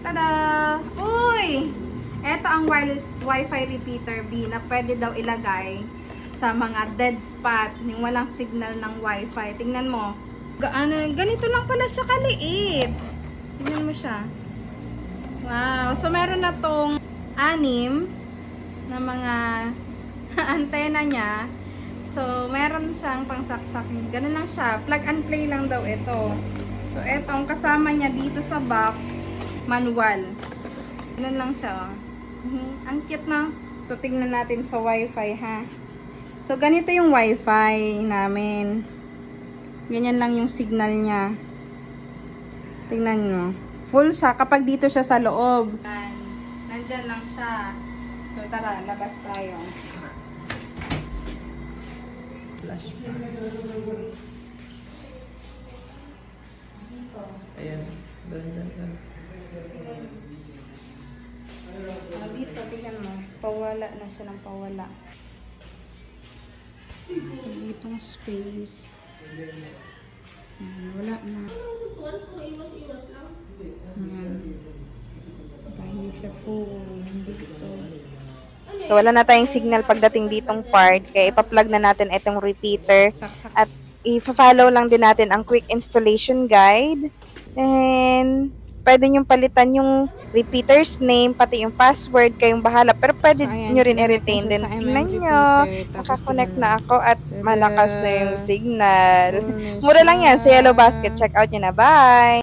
Tada! Uy! Ito ang wireless Wi-Fi repeater B na pwede daw ilagay sa mga dead spot, yung walang signal ng Wi-Fi. Tingnan mo. Ganito lang pala siya kaliit. Tingnan mo siya. Wow! So, meron na tong 6 na mga antena niya. So, meron siyang pangsaksak. Ganun lang siya. Plug and play lang daw ito. So, etong kasama niya dito sa box, manual. Ganun lang siya. Ang cute na. So, tingnan natin sa Wi-Fi, ha. So, ganito yung Wi-Fi namin. Ganyan lang yung signal niya. Tingnan nyo. Full siya kapag dito siya sa loob. Nandyan lang siya. So, tara, labas tayo. Flash. Ayan. Doon. Dito, tingnan mo. Pawala na siya ng pawala. Ditong space. Wala na. Hindi siya full. Dito. So, wala na tayong signal pagdating ditong part. Kaya ipa-plug na natin itong repeater. At i-follow lang din natin ang quick installation guide. And pwede nyo palitan yung repeater's name, pati yung password, kayong bahala. Pero pwede nyo rin i-retain din. Tingnan nyo, nakakonect na ako at malakas na yung signal. Mura lang yan sa Yellow Basket. Check out nyo na. Bye!